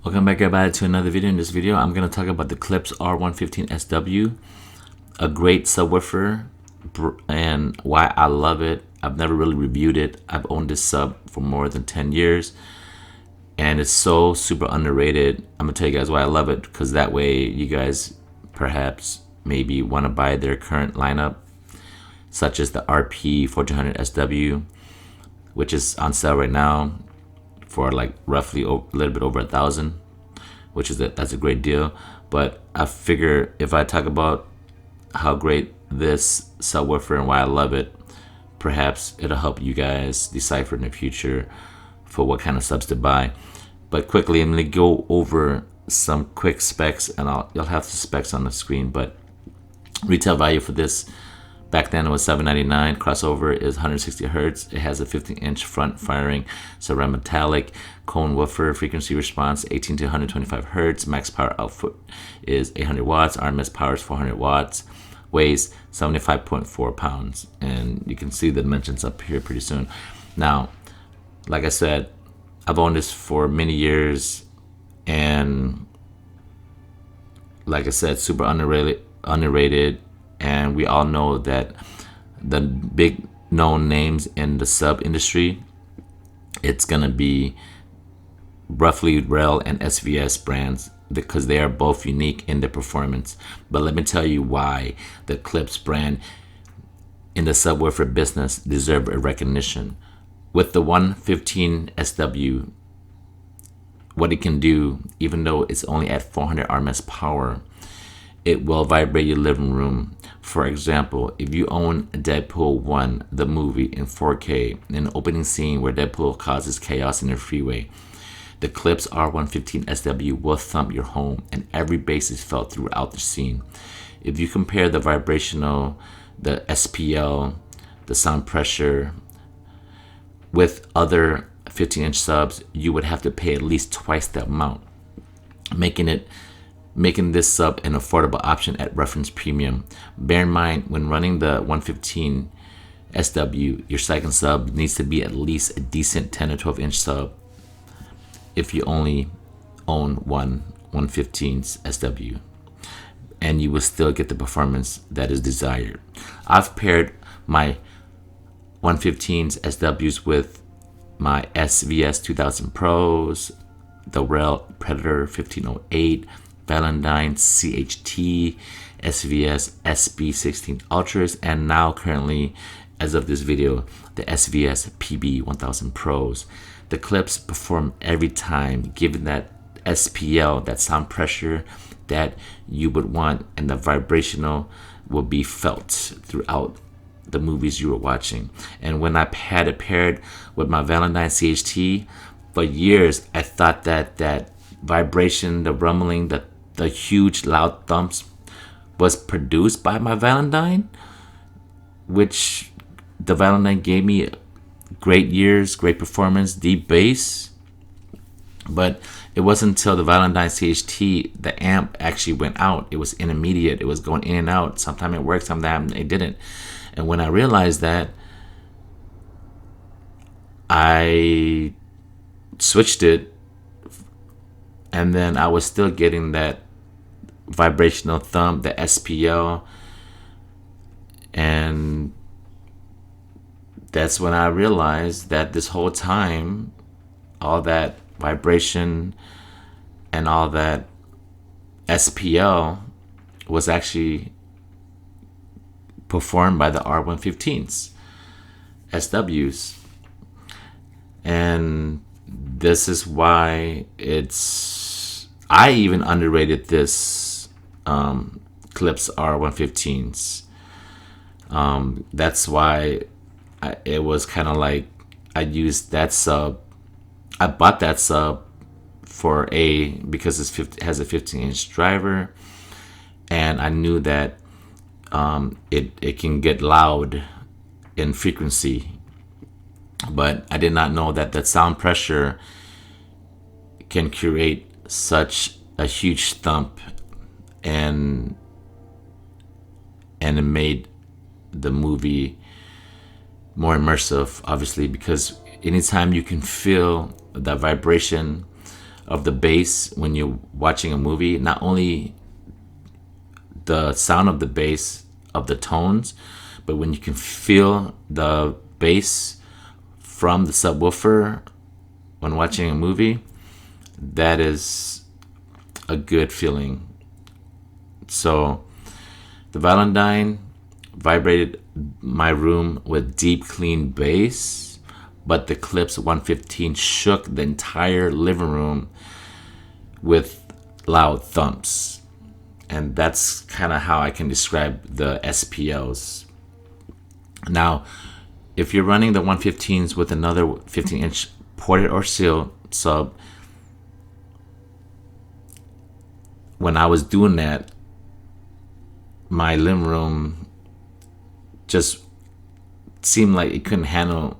Welcome back everybody to another video. In this video I'm going to talk about the Klipsch R-115SW, a great subwoofer, and why I love it. I've never really reviewed it. I've owned this sub for more than 10 years and it's so super underrated. I'm going to tell you guys why I love it, because that way you guys perhaps maybe want to buy their current lineup, such as the RP-1400SW, which is on sale right now for like roughly a little bit over $1,000, which is that's a great deal. But I figure if I talk about how great this subwoofer and why I love it, perhaps it'll help you guys decipher in the future for what kind of subs to buy. But quickly, I'm gonna go over some quick specs, and you'll have the specs on the screen. But retail value for this, back then it was $799. Crossover is 160 Hertz. It has a 15-inch front firing ceramic metallic cone woofer. Frequency response 18 to 125 Hertz. Max power output is 800 watts. RMS power is 400 watts. Weighs 75.4 pounds. And you can see the dimensions up here pretty soon. Now, like I said, I've owned this for many years, and like I said, super underrated. And we all know that the big known names in the sub industry, it's gonna be roughly REL and SVS brands, because they are both unique in their performance. But let me tell you why the Klipsch brand in the subwoofer business deserve a recognition. With the 115SW, what it can do, even though it's only at 400 RMS power, it will vibrate your living room. For example, if you own Deadpool 1, the movie, in 4K, in the opening scene where Deadpool causes chaos in the freeway, the Klipsch R-115SW will thump your home, and every bass is felt throughout the scene. If you compare the vibrational, the SPL, the sound pressure, with other 15-inch subs, you would have to pay at least twice the amount, making this sub an affordable option at reference premium. Bear in mind, when running the 115SW, your second sub needs to be at least a decent 10 or 12-inch sub if you only own one 115SW, and you will still get the performance that is desired. I've paired my 115SWs with my SVS 2000 Pros, the REL Predator 1508, Valentine CHT, SVS SB16 Ultras, and now currently, as of this video, the SVS PB 1000 Pros. The Klipsch perform every time, giving that SPL, that sound pressure that you would want, and the vibrational will be felt throughout the movies you were watching. And when I had it paired with my Valentine CHT, for years I thought that vibration, the rumbling, the huge loud thumps was produced by my Valentine, which the Valentine gave me great years, great performance, deep bass. But it wasn't until the Valentine CHT, the amp actually went out. It was intermediate. It was going in and out. Sometimes it worked, sometimes it didn't. And when I realized that, I switched it, and then I was still getting that vibrational thump, the SPL, and that's when I realized that this whole time, all that vibration and all that SPL was actually performed by the R-115s, SWs. And this is why I even underrated this Klipsch R-115s. That's why it was kind of like I used that sub. I bought that sub because it has a 15-inch driver, and I knew that it can get loud in frequency, but I did not know that sound pressure can create such a huge thump, and it made the movie more immersive, obviously, because anytime you can feel the vibration of the bass when you're watching a movie. Not only the sound of the bass of the tones, but when you can feel the bass from the subwoofer when watching a movie, that is a good feeling. So the Valentine vibrated my room with deep, clean bass, but the Klipsch 115 shook the entire living room with loud thumps. And that's kind of how I can describe the SPLs. Now, if you're running the 115s with another 15-inch ported or sealed sub, when I was doing that, my living room just seemed like it couldn't handle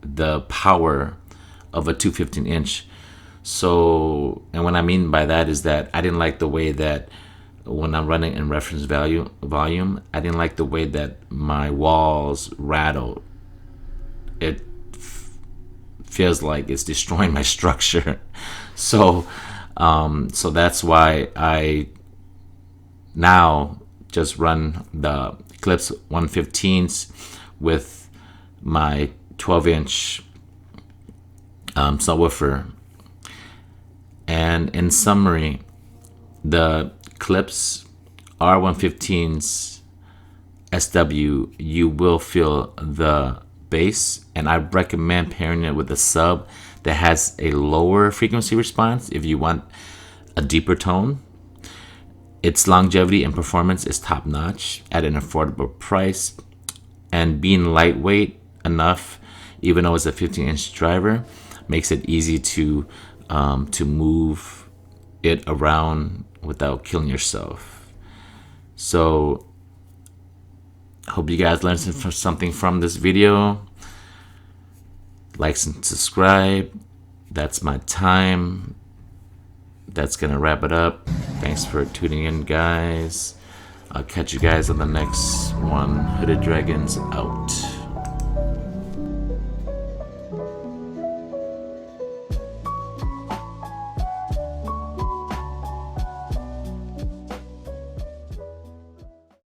the power of a 215-inch. So, and what I mean by that is that I didn't like the way that when I'm running in reference volume, I didn't like the way that my walls rattled. It feels like it's destroying my structure. So that's why I now just run the Klipsch 115s with my 12-inch subwoofer. And in summary, the Klipsch R-115SW, you will feel the bass, and I recommend pairing it with a sub that has a lower frequency response if you want a deeper tone. Its longevity and performance is top notch at an affordable price, and being lightweight enough, even though it's a 15-inch driver, makes it easy to move it around without killing yourself. So hope you guys learned something from this video. Like and subscribe. That's my time. That's gonna wrap it up. Thanks for tuning in, guys. I'll catch you guys on the next one. Hooded Dragons out.